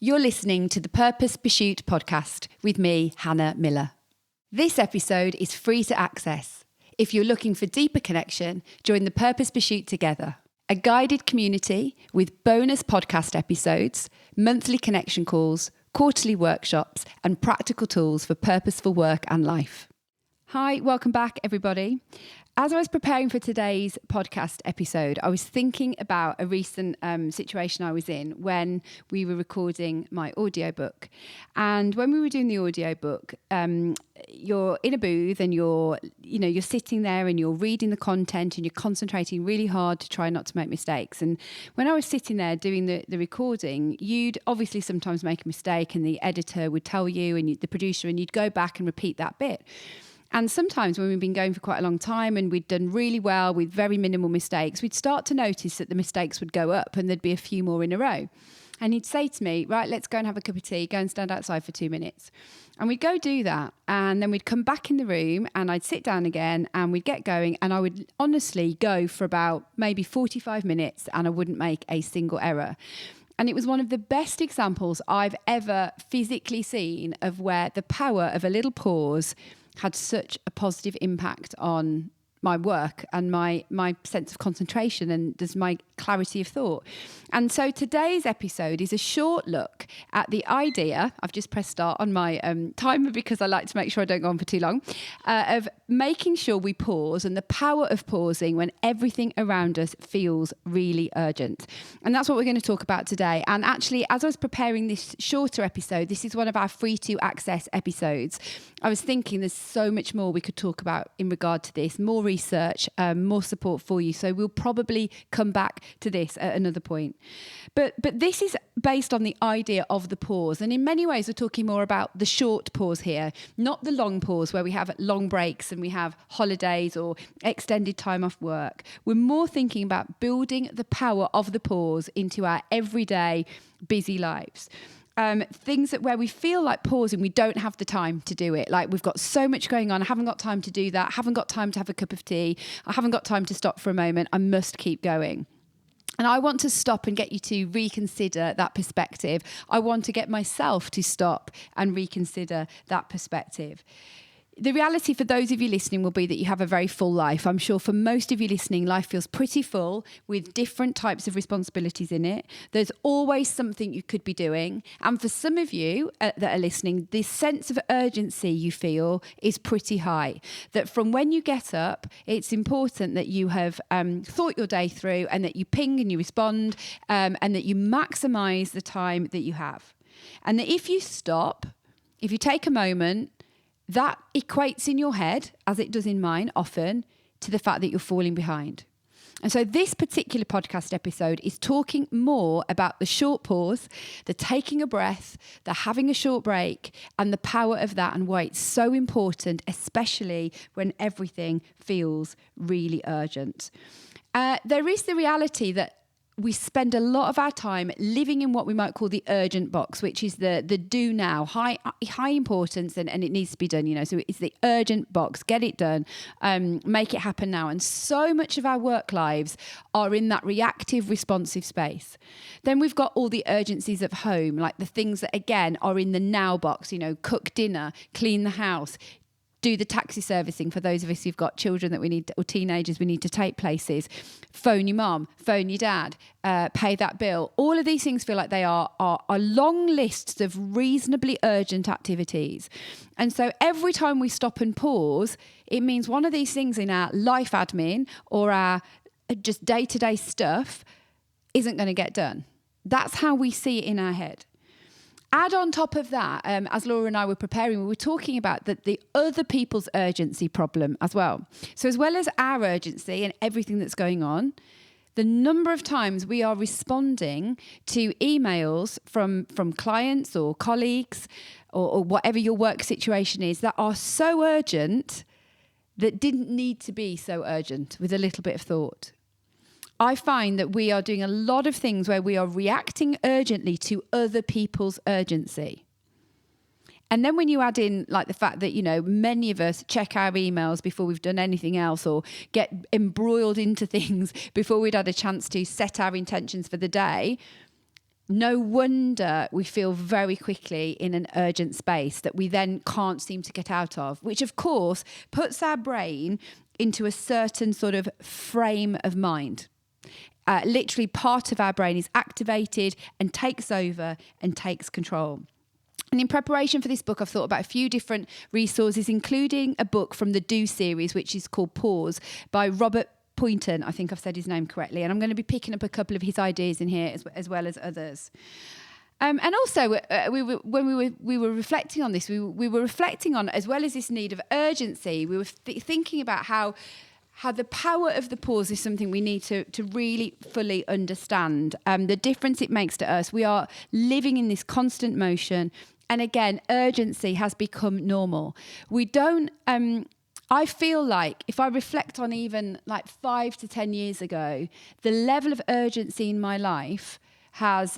You're listening to the Purpose Pursuit podcast with me, Hannah Miller. This episode is free to access. If you're looking for deeper connection, join the Purpose Pursuit Together, a guided community with bonus podcast episodes, monthly connection calls, quarterly workshops, and practical tools for purposeful work and life. Hi, welcome back, everybody. As I was preparing for today's podcast episode, I was thinking about a recent situation I was in when we were recording my audiobook. And when we were doing the audiobook, you're in a booth and you're sitting there and you're reading the content and you're concentrating really hard to try not to make mistakes. And when I was sitting there doing the recording, you'd obviously sometimes make a mistake and the editor would tell you and the producer, and you'd go back and repeat that bit. And sometimes when we've been going for quite a long time and we'd done really well with very minimal mistakes, we'd start to notice that the mistakes would go up and there'd be a few more in a row. And he'd say to me, right, let's go and have a cup of tea, go and stand outside for 2 minutes. And we'd go do that. And then we'd come back in the room and I'd sit down again and we'd get going. And I would honestly go for about maybe 45 minutes and I wouldn't make a single error. And it was one of the best examples I've ever physically seen of where the power of a little pause had such a positive impact on my work and my sense of concentration and just my clarity of thought. And so today's episode is a short look at the idea, I've just pressed start on my timer because I like to make sure I don't go on for too long, of making sure we pause and the power of pausing when everything around us feels really urgent. And that's what we're going to talk about today. And actually, as I was preparing this shorter episode, this is one of our free to access episodes. I was thinking there's so much more we could talk about in regard to this, more research, more support for you. So we'll probably come back to this at another point. But this is based on the idea of the pause. And in many ways, we're talking more about the short pause here, not the long pause where we have long breaks and we have holidays or extended time off work. We're more thinking about building the power of the pause into our everyday busy lives. Things that where we feel like pausing, we don't have the time to do it. Like we've got so much going on. I haven't got time to do that. I haven't got time to have a cup of tea. I haven't got time to stop for a moment. I must keep going. And I want to stop and get you to reconsider that perspective. I want to get myself to stop and reconsider that perspective. The reality for those of you listening will be that you have a very full life. I'm sure for most of you listening, life feels pretty full with different types of responsibilities in it. There's always something you could be doing. And for some of you that are listening, this sense of urgency you feel is pretty high. That from when you get up, it's important that you have thought your day through and that you ping and you respond and that you maximize the time that you have. And that if you stop, if you take a moment, that equates in your head, as it does in mine often, to the fact that you're falling behind. And so this particular podcast episode is talking more about the short pause, the taking a breath, the having a short break, and the power of that and why it's so important, especially when everything feels really urgent. There is the reality that we spend a lot of our time living in what we might call the urgent box, which is the do now, high importance, and it needs to be done, So it's the urgent box, get it done, make it happen now. And so much of our work lives are in that reactive, responsive space. Then we've got all the urgencies of home, like the things that, again, are in the now box, cook dinner, clean the house, do the taxi servicing for those of us who've got children that we need, or teenagers we need to take places, phone your mum, phone your dad, pay that bill. All of these things feel like they are long lists of reasonably urgent activities. And so every time we stop and pause, it means one of these things in our life admin or our just day-to-day stuff isn't going to get done. That's how we see it in our head. Add on top of that, as Laura and I were preparing, we were talking about the other people's urgency problem as well. So as well as our urgency and everything that's going on, the number of times we are responding to emails from clients or colleagues or whatever your work situation is that are so urgent that didn't need to be so urgent with a little bit of thought. I find that we are doing a lot of things where we are reacting urgently to other people's urgency. And then when you add in like the fact that, many of us check our emails before we've done anything else or get embroiled into things before we'd had a chance to set our intentions for the day, No wonder we feel very quickly in an urgent space that we then can't seem to get out of, which of course puts our brain into a certain sort of frame of mind. Literally part of our brain is activated and takes over and takes control. And in preparation for this book, I've thought about a few different resources, including a book from the Do series, which is called Pause by Robert Poynton. I think I've said his name correctly. And I'm going to be picking up a couple of his ideas in here as well as others. And also, when we were reflecting on this, we were reflecting on, as well as this need of urgency, we were thinking about how the power of the pause is something we need to really fully understand. The difference it makes to us. We are living in this constant motion. And again, urgency has become normal. We don't... I feel like if I reflect on even like 5 to 10 years ago, the level of urgency in my life has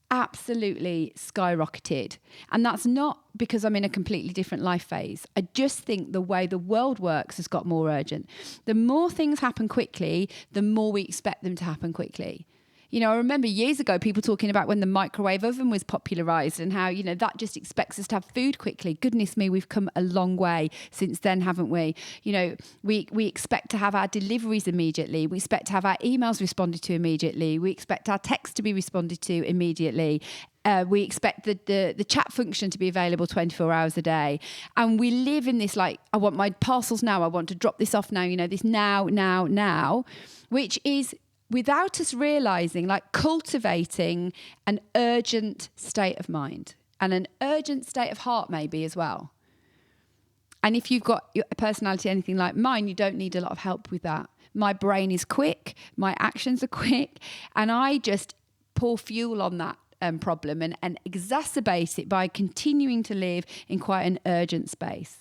absolutely skyrocketed. And that's not because I'm in a completely different life phase. I just think the way the world works has got more urgent. The more things happen quickly, the more we expect them to happen quickly. You know, I remember years ago people talking about when the microwave oven was popularised and how, you know, that just expects us to have food quickly. Goodness me, we've come a long way since then, haven't we? You know, we expect to have our deliveries immediately. We expect to have our emails responded to immediately. We expect our text to be responded to immediately. We expect the chat function to be available 24 hours a day. And we live in this like, I want my parcels now. I want to drop this off now. You know, this now, which is, without us realising, like cultivating an urgent state of mind and an urgent state of heart maybe as well. And if you've got a personality anything like mine, you don't need a lot of help with that. My brain is quick, my actions are quick, and I just pour fuel on that problem and exacerbate it by continuing to live in quite an urgent space.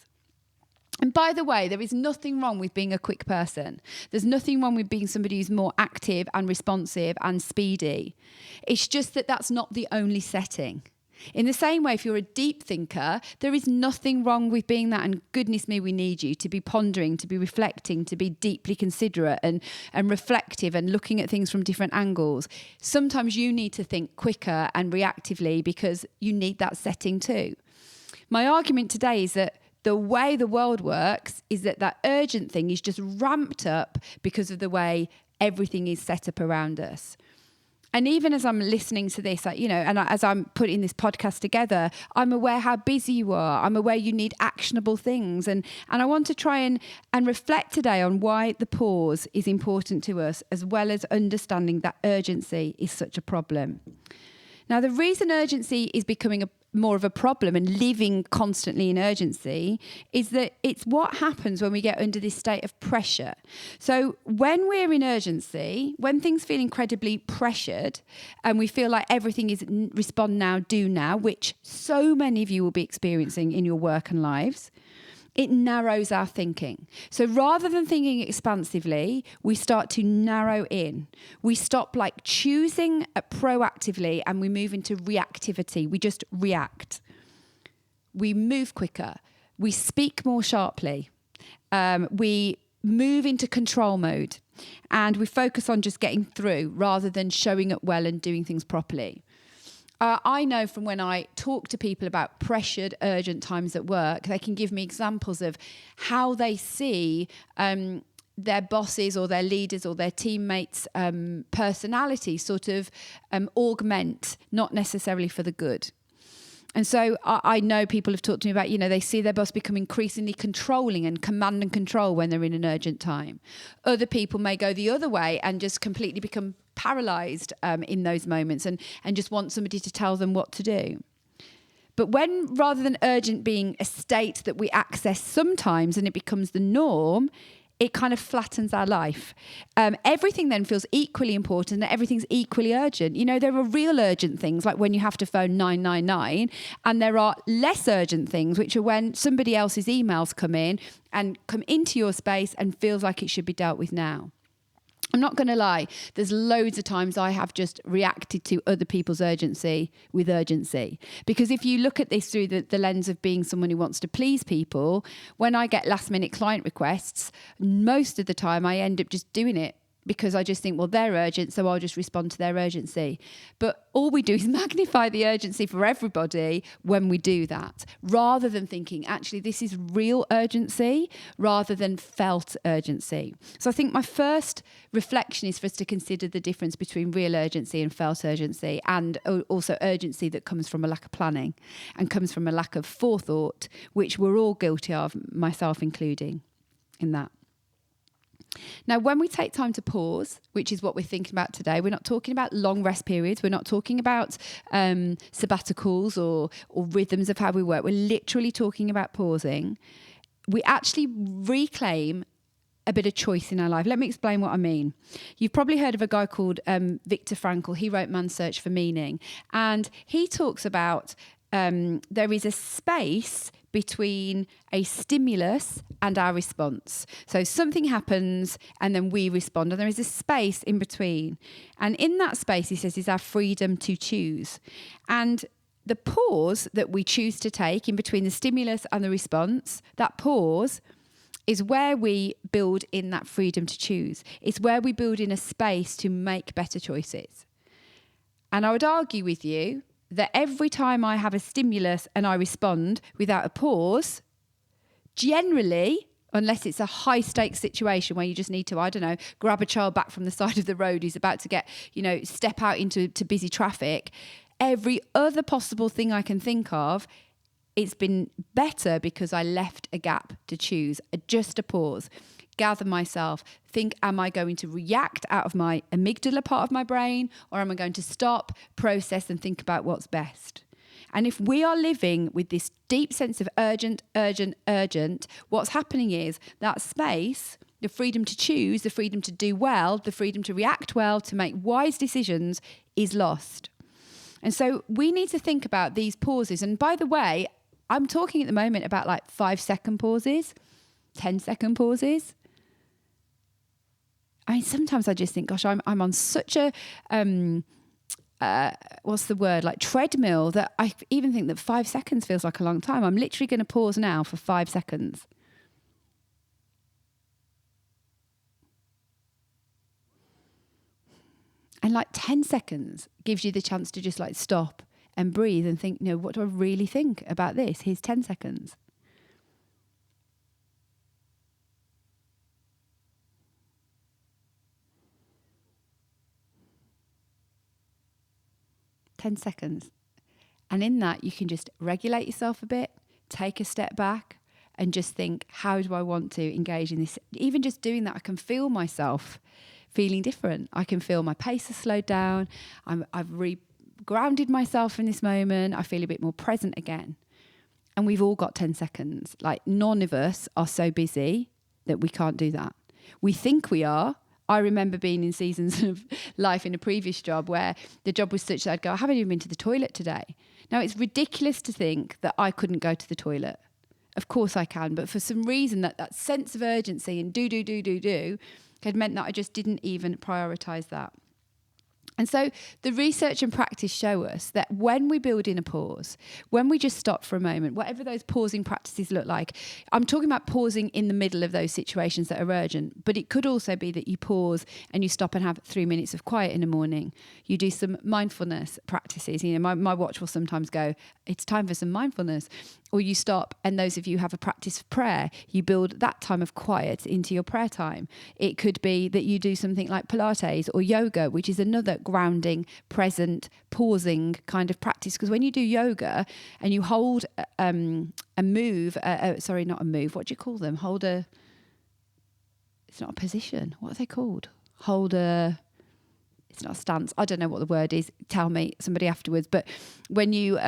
And by the way, there is nothing wrong with being a quick person. There's nothing wrong with being somebody who's more active and responsive and speedy. It's just that that's not the only setting. In the same way, if you're a deep thinker, there is nothing wrong with being that. And goodness me, we need you to be pondering, to be reflecting, to be deeply considerate and reflective and looking at things from different angles. Sometimes you need to think quicker and reactively because you need that setting too. My argument today is that the way the world works is that urgent thing is just ramped up because of the way everything is set up around us. And even as I'm listening to this, you know, and as I'm putting this podcast together, I'm aware how busy you are. I'm aware you need actionable things. And I want to try and reflect today on why the pause is important to us, as well as understanding that urgency is such a problem. Now, the reason urgency is becoming more of a problem and living constantly in urgency is that it's what happens when we get under this state of pressure. So when we're in urgency, when things feel incredibly pressured and we feel like everything is respond now, do now, which so many of you will be experiencing in your work and lives, it narrows our thinking. So rather than thinking expansively, we start to narrow in. We stop like choosing proactively and we move into reactivity. We just react. We move quicker. We speak more sharply. We move into control mode and we focus on just getting through rather than showing up well and doing things properly. I know from when I talk to people about pressured, urgent times at work, they can give me examples of how they see their bosses or their leaders or their teammates' personality sort of augment, not necessarily for the good. And so I know people have talked to me about, you know, they see their boss become increasingly controlling and command and control when they're in an urgent time. Other people may go the other way and just completely become paralysed in those moments and just want somebody to tell them what to do. But when, rather than urgent being a state that we access sometimes and it becomes the norm, it kind of flattens our life. Everything then feels equally important and everything's equally urgent. You know, there are real urgent things like when you have to phone 999, and there are less urgent things, which are when somebody else's emails come in and come into your space and feels like it should be dealt with now. I'm not going to lie, there's loads of times I have just reacted to other people's urgency with urgency. Because if you look at this through the lens of being someone who wants to please people, when I get last minute client requests, most of the time I end up just doing it because I just think, well, they're urgent, so I'll just respond to their urgency. But all we do is magnify the urgency for everybody when we do that, rather than thinking, actually, this is real urgency rather than felt urgency. So I think my first reflection is for us to consider the difference between real urgency and felt urgency, and also urgency that comes from a lack of planning and comes from a lack of forethought, which we're all guilty of, myself including in that. Now, when we take time to pause, which is what we're thinking about today, we're not talking about long rest periods. We're not talking about sabbaticals or rhythms of how we work. We're literally talking about pausing. We actually reclaim a bit of choice in our life. Let me explain what I mean. You've probably heard of a guy called Viktor Frankl. He wrote Man's Search for Meaning. And he talks about there is a space between a stimulus and our response. So something happens and then we respond, and there is a space in between. And in that space, he says, is our freedom to choose. And the pause that we choose to take in between the stimulus and the response, that pause is where we build in that freedom to choose. It's where we build in a space to make better choices. And I would argue with you that every time I have a stimulus and I respond without a pause, generally, unless it's a high stakes situation where you just need to, I don't know, grab a child back from the side of the road who's about to get, step out into busy traffic, every other possible thing I can think of, it's been better because I left a gap to choose, just a pause. Gather myself, think, am I going to react out of my amygdala part of my brain, or am I going to stop, process and think about what's best? And if we are living with this deep sense of urgent, what's happening is that space, the freedom to choose, the freedom to do well, the freedom to react well, to make wise decisions is lost. And so we need to think about these pauses. And by the way, I'm talking at the moment about like 5-second pauses, 10-second pauses. I mean, sometimes I just think, gosh, I'm on such a, treadmill that I even think that 5 seconds feels like a long time. I'm literally going to pause now for 5 seconds. And like 10 seconds gives you the chance to just like stop and breathe and think, what do I really think about this? Here's 10 seconds. Seconds. And in that, you can just regulate yourself a bit, take a step back and just think, how do I want to engage in this? Even just doing that, I can feel myself feeling different. I can feel my pace has slowed down. I've grounded myself in this moment. I feel a bit more present again. And we've all got 10 seconds. Like none of us are so busy that we can't do that. We think we are. I remember being in seasons of life in a previous job where the job was such that I'd go, I haven't even been to the toilet today. Now, it's ridiculous to think that I couldn't go to the toilet. Of course I can, but for some reason that sense of urgency and do had meant that I just didn't even prioritise that. And so the research and practice show us that when we build in a pause, when we just stop for a moment, whatever those pausing practices look like, I'm talking about pausing in the middle of those situations that are urgent, but it could also be that you pause and you stop and have 3 minutes of quiet in the morning. You do some mindfulness practices. My watch will sometimes go, it's time for some mindfulness. Or you stop, and those of you who have a practice of prayer, you build that time of quiet into your prayer time. It could be that you do something like Pilates or yoga, which is another grounding, present, pausing kind of practice. Because when you do yoga and you hold a move, not a move, what do you call them? It's not a position. What are they called? It's not a stance. I don't know what the word is. Tell me, somebody afterwards. But when you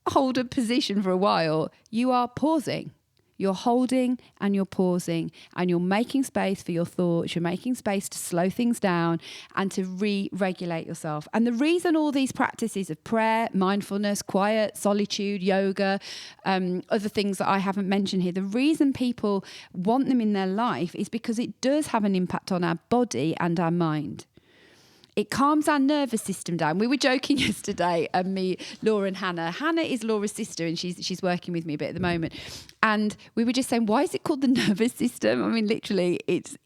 hold a position for a while, you are pausing. You're holding and you're pausing and you're making space for your thoughts. You're making space to slow things down and to re-regulate yourself. And the reason all these practices of prayer, mindfulness, quiet, solitude, yoga, other things that I haven't mentioned here, the reason people want them in their life is because it does have an impact on our body and our mind. It calms our nervous system down. We were joking yesterday, me, Laura and Hannah. Hannah is Laura's sister and she's working with me a bit at the moment. And we were just saying, why is it called the nervous system? I mean, literally, it's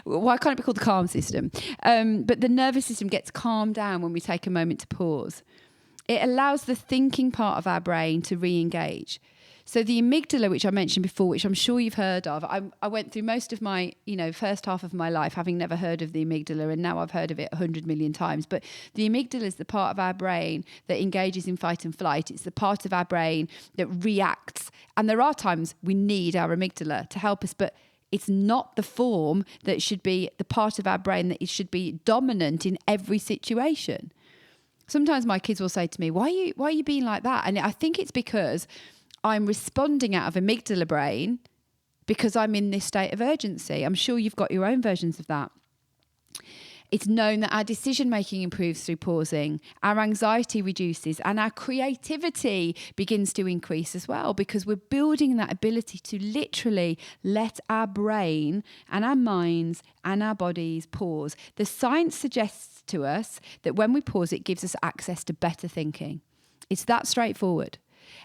why can't it be called the calm system? But the nervous system gets calmed down when we take a moment to pause. It allows the thinking part of our brain to re-engage. So the amygdala, which I mentioned before, which I'm sure you've heard of, I went through most of my, first half of my life having never heard of the amygdala, and now I've heard of it 100 million times. But the amygdala is the part of our brain that engages in fight and flight. It's the part of our brain that reacts. And there are times we need our amygdala to help us, but it's not the form that should be the part of our brain that it should be dominant in every situation. Sometimes my kids will say to me, why are you being like that? And I think it's because I'm responding out of amygdala brain because I'm in this state of urgency. I'm sure you've got your own versions of that. It's known that our decision-making improves through pausing, our anxiety reduces, and our creativity begins to increase as well, because we're building that ability to literally let our brain and our minds and our bodies pause. The science suggests to us that when we pause, it gives us access to better thinking. It's that straightforward.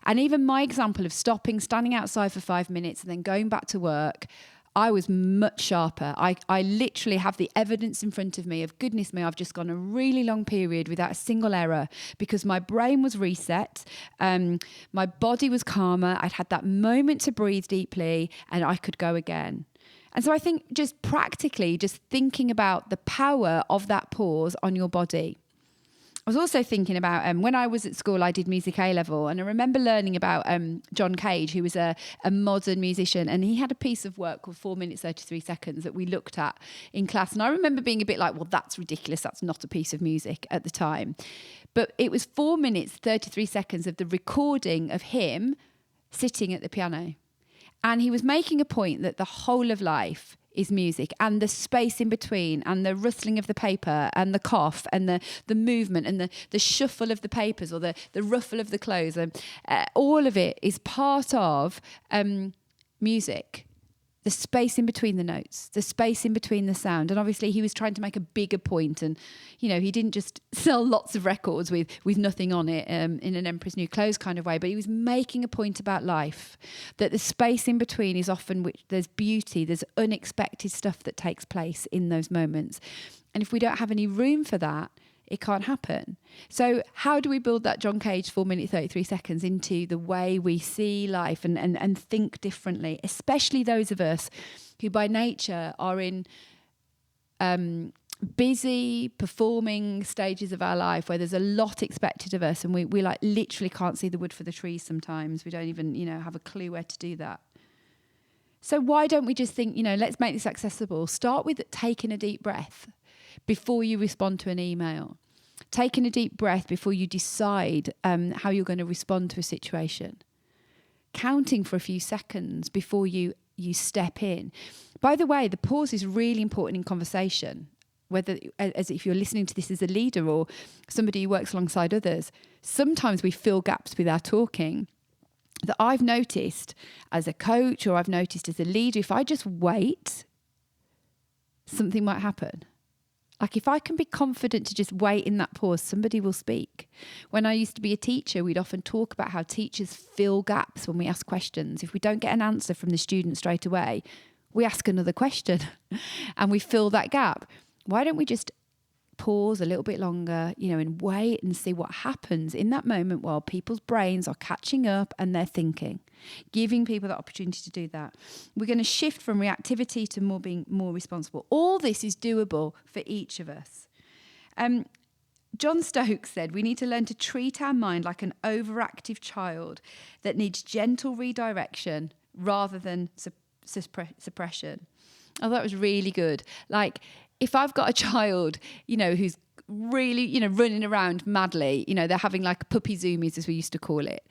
And even my example of stopping, standing outside for 5 minutes and then going back to work, I was much sharper. I literally have the evidence in front of me of, goodness me, I've just gone a really long period without a single error because my brain was reset, my body was calmer, I'd had that moment to breathe deeply and I could go again. And so I think just practically, just thinking about the power of that pause on your body. I was also thinking about when I was at school, I did music A-level, and I remember learning about John Cage, who was a modern musician, and he had a piece of work called 4 minutes, 33 seconds that we looked at in class. And I remember being a bit like, well, that's ridiculous. That's not a piece of music at the time. But it was 4 minutes, 33 seconds of the recording of him sitting at the piano. And he was making a point that the whole of life is music, and the space in between, and the rustling of the paper, and the cough, and the movement, and the shuffle of the papers, or the ruffle of the clothes. All of it is part of music. The space in between the notes, the space in between the sound. And obviously he was trying to make a bigger point, and he didn't just sell lots of records with nothing on it in an Emperor's New Clothes kind of way, but he was making a point about life, that the space in between is often which there's beauty, there's unexpected stuff that takes place in those moments. And if we don't have any room for that, it can't happen. So how do we build that John Cage 4 minutes 33 seconds into the way we see life and think differently, especially those of us who by nature are in busy performing stages of our life where there's a lot expected of us, and we like literally can't see the wood for the trees sometimes. We don't even have a clue where to do that. So why don't we just think, let's make this accessible. Start with taking a deep breath before you respond to an email. Taking a deep breath before you decide how you're going to respond to a situation. Counting for a few seconds before you step in. By the way, the pause is really important in conversation, whether as if you're listening to this as a leader or somebody who works alongside others. Sometimes we fill gaps with our talking that I've noticed as a coach, or I've noticed as a leader. If I just wait, something might happen. Like if I can be confident to just wait in that pause, somebody will speak. When I used to be a teacher, we'd often talk about how teachers fill gaps when we ask questions. If we don't get an answer from the student straight away, we ask another question and we fill that gap. Why don't we just pause a little bit longer, and wait and see what happens in that moment while people's brains are catching up and they're thinking, giving people the opportunity to do that. We're going to shift from reactivity to being more responsible. All this is doable for each of us. John Stokes said we need to learn to treat our mind like an overactive child that needs gentle redirection rather than suppression. Oh, that was really good. Like, if I've got a child, who's really, running around madly, they're having like puppy zoomies, as we used to call it.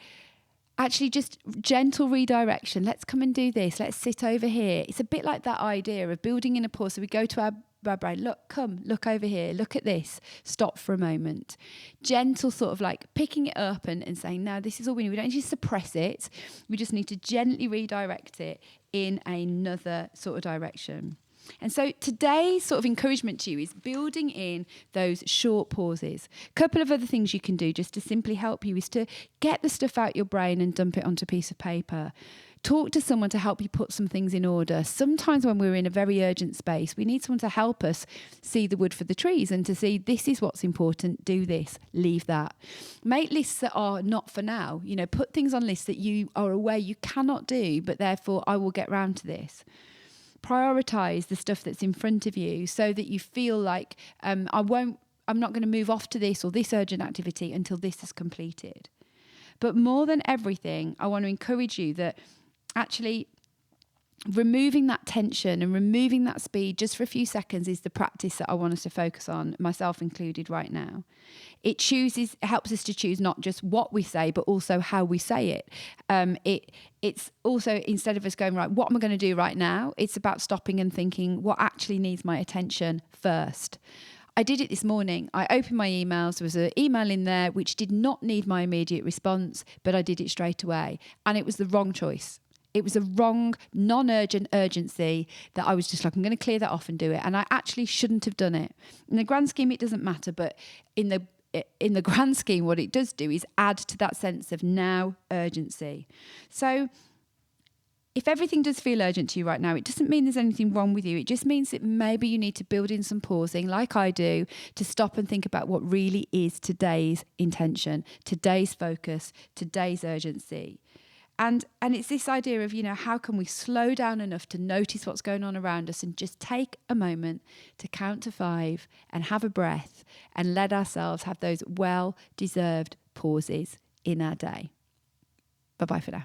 Actually, just gentle redirection. Let's come and do this. Let's sit over here. It's a bit like that idea of building in a pause. So we go to our brain, look over here. Look at this. Stop for a moment. Gentle sort of like picking it up and saying, no, this is all we need. We don't need to suppress it. We just need to gently redirect it in another sort of direction. And so today's sort of encouragement to you is building in those short pauses. A couple of other things you can do just to simply help you is to get the stuff out your brain and dump it onto a piece of paper. Talk to someone to help you put some things in order. Sometimes when we're in a very urgent space, we need someone to help us see the wood for the trees and to see this is what's important, do this, leave that. Make lists that are not for now. Put things on lists that you are aware you cannot do, but therefore I will get round to this. Prioritize the stuff that's in front of you so that you feel like I'm not going to move off to this or this urgent activity until this is completed. But more than everything, I want to encourage you that actually removing that tension and removing that speed just for a few seconds is the practice that I want us to focus on, myself included right now. It helps us to choose not just what we say, but also how we say it. It's also, instead of us going, right, what am I going to do right now? It's about stopping and thinking what actually needs my attention first. I did it this morning. I opened my emails. There was an email in there which did not need my immediate response, but I did it straight away. And it was the wrong choice. It was a wrong, non-urgent urgency that I was just like, I'm going to clear that off and do it. And I actually shouldn't have done it. In the grand scheme, it doesn't matter. But in the grand scheme, what it does do is add to that sense of now urgency. So if everything does feel urgent to you right now, it doesn't mean there's anything wrong with you. It just means that maybe you need to build in some pausing, like I do, to stop and think about what really is today's intention, today's focus, today's urgency. And it's this idea of, how can we slow down enough to notice what's going on around us and just take a moment to count to 5 and have a breath and let ourselves have those well-deserved pauses in our day. Bye-bye for now.